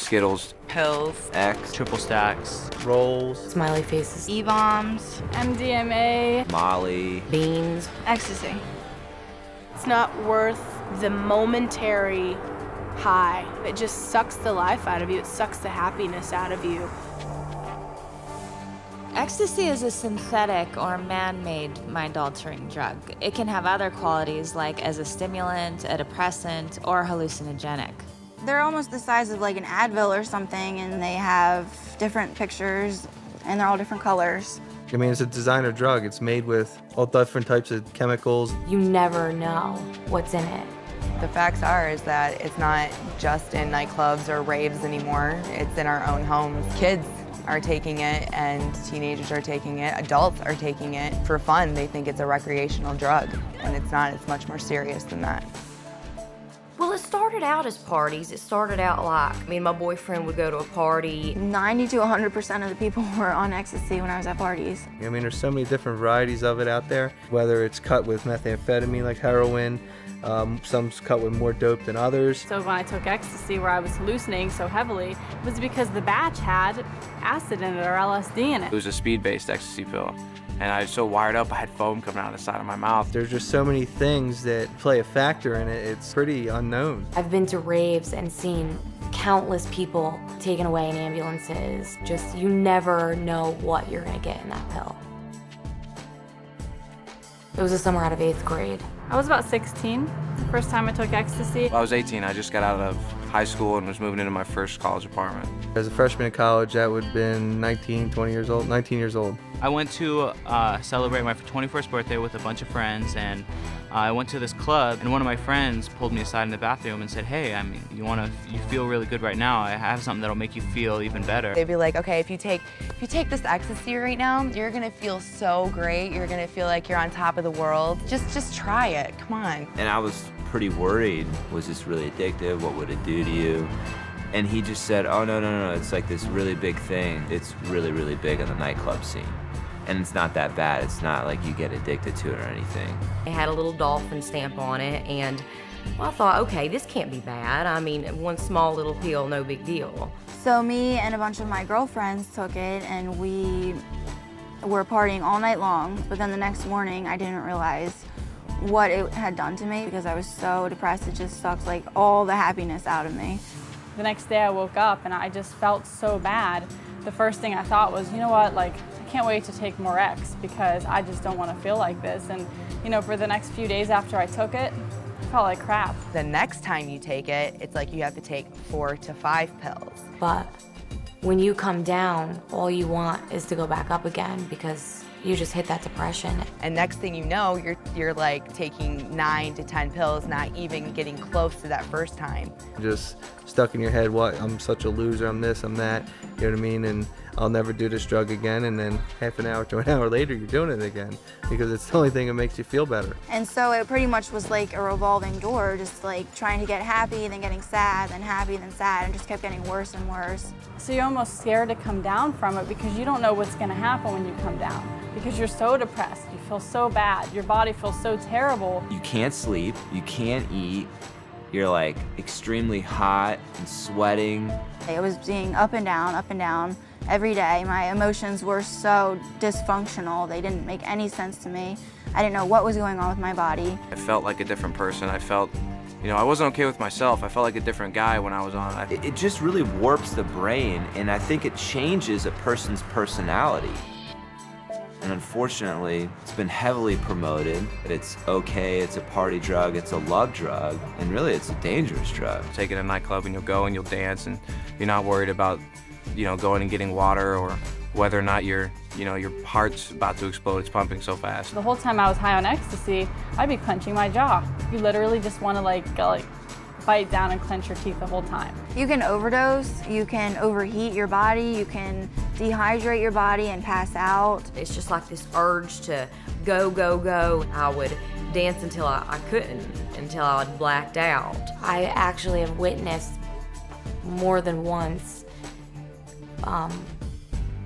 Skittles, pills, X, triple stacks, rolls, smiley faces, E-bombs, MDMA, Molly, beans, ecstasy. it's not worth the momentary high. It just sucks the life out of you. It sucks the happiness out of you. Ecstasy is a synthetic or man-made mind-altering drug. It can have other qualities like as a stimulant, a depressant, or hallucinogenic. They're almost the size of like an Advil or something, and they have different pictures, and they're all different colors. I mean, it's a designer drug. It's made with all different types of chemicals. You never know what's in it. The facts are is that it's not just in nightclubs or raves anymore. It's in our own homes. Kids are taking it, and teenagers are taking it. Adults are taking it for fun. They think it's a recreational drug, and it's not. It's much more serious than that. Well, it started out as parties. It started out like, me and my boyfriend would go to a party. 90 to 100% of the people were on ecstasy when I was at parties. I mean, there's so many different varieties of it out there, whether it's cut with methamphetamine like heroin, some's cut with more dope than others. So when I took ecstasy, where I was hallucinating so heavily, it was because the batch had acid in it or LSD in it. It was a speed-based ecstasy pill. And I was so wired up, I had foam coming out of the side of my mouth. There's just so many things that play a factor in it. It's pretty unknown. I've been to raves and seen countless people taken away in ambulances. Just, you never know what you're gonna get in that pill. It was the summer out of 8th grade. I was about 16, the first time I took ecstasy. I was 18, I just got out of high school and was moving into my first college apartment. As a freshman in college, that would have been 19 years old. I went to celebrate my 21st birthday with a bunch of friends, and I went to this club, and one of my friends pulled me aside in the bathroom and said, hey, I mean, you feel really good right now. I have something that'll make you feel even better. They'd be like, okay, if you take this ecstasy right now, you're gonna feel so great. You're gonna feel like you're on top of the world. Just try it, come on. and I was pretty worried. Was this really addictive? What would it do to you? And he just said, oh, no, it's like this really big thing. It's really, really big in the nightclub scene. And it's not that bad. It's not like you get addicted to it or anything. It had a little dolphin stamp on it, and well, I thought, okay, this can't be bad. I mean, one small little pill, no big deal. So me and a bunch of my girlfriends took it, and we were partying all night long, but then the next morning I didn't realize what it had done to me because I was so depressed. It just sucked like all the happiness out of me. The next day I woke up and I just felt so bad. The first thing I thought was, you know what, like, I can't wait to take more X because I just don't want to feel like this. And, you know, for the next few days after I took it, I felt like crap. The next time you take it, it's like you have to take 4 to 5 pills. But when you come down, all you want is to go back up again because you just hit that depression. And next thing you know, you're like taking 9 to 10 pills, not even getting close to that first time. Just stuck in your head, what, I'm such a loser, I'm this, I'm that, you know what I mean? And I'll never do this drug again, and then half an hour to an hour later, you're doing it again because it's the only thing that makes you feel better. And so it pretty much was like a revolving door, just like trying to get happy, then getting sad, then happy, then sad, and just kept getting worse and worse. So you're almost scared to come down from it because you don't know what's going to happen when you come down. Because you're so depressed, you feel so bad, your body feels so terrible. You can't sleep, you can't eat, you're like extremely hot and sweating. I was being up and down every day. My emotions were so dysfunctional, they didn't make any sense to me. I didn't know what was going on with my body. I felt like a different person. I felt, you know, I wasn't okay with myself. I felt like a different guy when I was on it. It just really warps the brain, and I think it changes a person's personality. And unfortunately, it's been heavily promoted that it's okay, it's a party drug, it's a love drug, and really it's a dangerous drug. Take it in a nightclub and you'll go and you'll dance and you're not worried about, you know, going and getting water or whether or not your heart's about to explode, it's pumping so fast. The whole time I was high on ecstasy, I'd be clenching my jaw. You literally just want to like bite down and clench your teeth the whole time. You can overdose, you can overheat your body, you can dehydrate your body and pass out. It's just like this urge to go, go, go. I would dance until I couldn't, until I was blacked out. I actually have witnessed more than once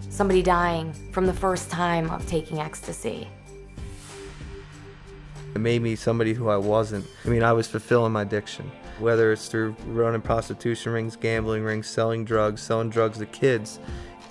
somebody dying from the first time of taking ecstasy. It made me somebody who I wasn't. I mean, I was fulfilling my addiction. whether it's through running prostitution rings, gambling rings, selling drugs to kids.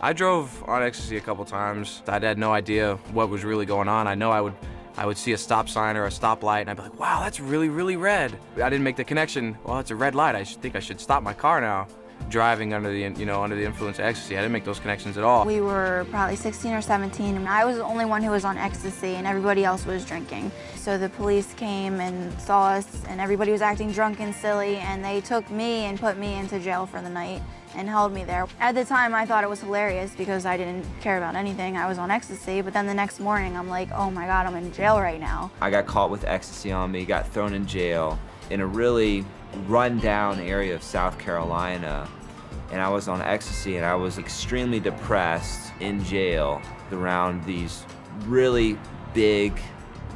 I drove on ecstasy a couple times. I had no idea what was really going on. I know I would see a stop sign or a stoplight and I'd be like, wow, that's really, really red. I didn't make the connection, well, it's a red light. I think I should stop my car now. Driving under the, under the influence of ecstasy, I didn't make those connections at all. We were probably 16 or 17, and I was the only one who was on ecstasy, and everybody else was drinking. So the police came and saw us, and everybody was acting drunk and silly, and they took me and put me into jail for the night and held me there. At the time, I thought it was hilarious because I didn't care about anything. I was on ecstasy, but then the next morning, I'm like, oh my God, I'm in jail right now. I got caught with ecstasy on me, got thrown in jail in a really run-down area of South Carolina. And I was on ecstasy and I was extremely depressed in jail around these really big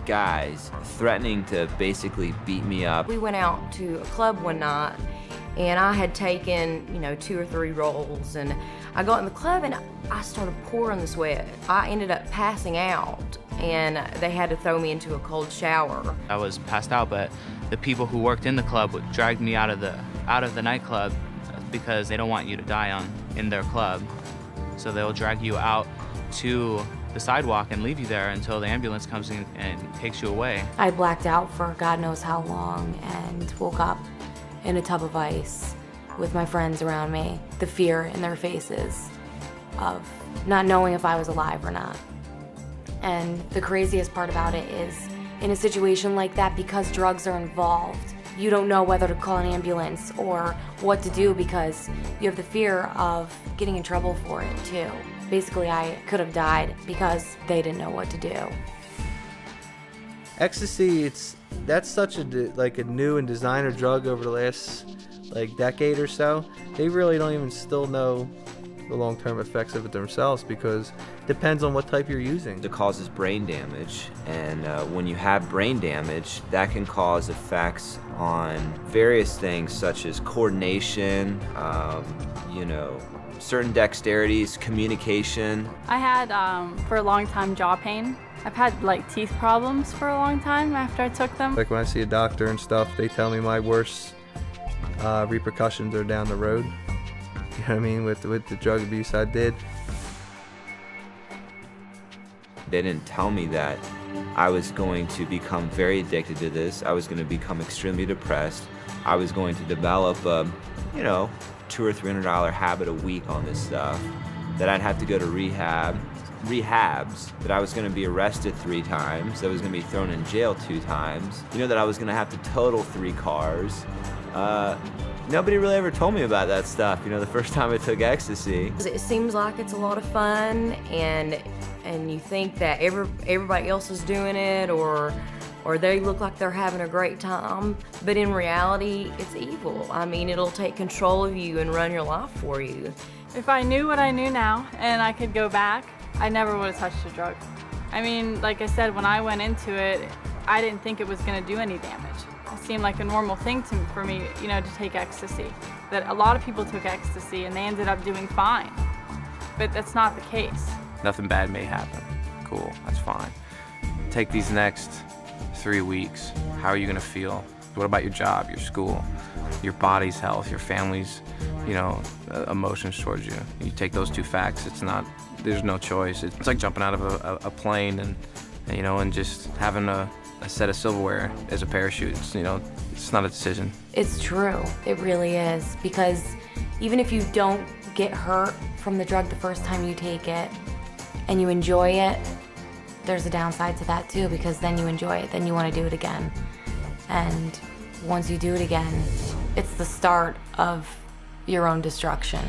guys threatening to basically beat me up. We went out to a club one night and I had taken, 2 or 3 rolls, and I got in the club and I started pouring the sweat. I ended up passing out and they had to throw me into a cold shower. I was passed out, but the people who worked in the club dragged me out of the nightclub because they don't want you to die in their club. So they'll drag you out to the sidewalk and leave you there until the ambulance comes in and takes you away. I blacked out for God knows how long and woke up in a tub of ice with my friends around me, the fear in their faces of not knowing if I was alive or not. And the craziest part about it is, in a situation like that, because drugs are involved, you don't know whether to call an ambulance or what to do because you have the fear of getting in trouble for it too. Basically, I could have died because they didn't know what to do. Ecstasy, that's such a new and designer drug over the last decade or so. They really don't even still know the long-term effects of it themselves because it depends on what type you're using. It causes brain damage, and when you have brain damage, that can cause effects on various things such as coordination, certain dexterities, communication. I had, for a long time, jaw pain. I've had teeth problems for a long time after I took them. When I see a doctor and stuff, they tell me my worst repercussions are down the road. You know what I mean? With the drug abuse I did. They didn't tell me that I was going to become very addicted to this. I was going to become extremely depressed. I was going to develop a, $200 or $300 habit a week on this stuff. That I'd have to go to rehabs. That I was going to be arrested 3 times. That I was going to be thrown in jail 2 times. That I was going to have to total 3 cars. Nobody really ever told me about that stuff, the first time I took ecstasy. It seems like it's a lot of fun, and you think that everybody else is doing it, or they look like they're having a great time, but in reality, it's evil. I mean, it'll take control of you and run your life for you. If I knew what I knew now, and I could go back, I never would have touched a drug. I mean, like I said, when I went into it, I didn't think it was going to do any damage. It seemed like a normal thing for me, to take ecstasy. That a lot of people took ecstasy and they ended up doing fine, but that's not the case. Nothing bad may happen. Cool, that's fine. Take these next 3 weeks. How are you gonna feel? What about your job, your school, your body's health, your family's, emotions towards you? You take those 2 facts, there's no choice. It's like jumping out of a plane and just having a set of silverware as a parachute. It's not a decision. It's true. It really is. Because even if you don't get hurt from the drug the first time you take it and you enjoy it, there's a downside to that too, because then you enjoy it, then you want to do it again. And once you do it again, it's the start of your own destruction.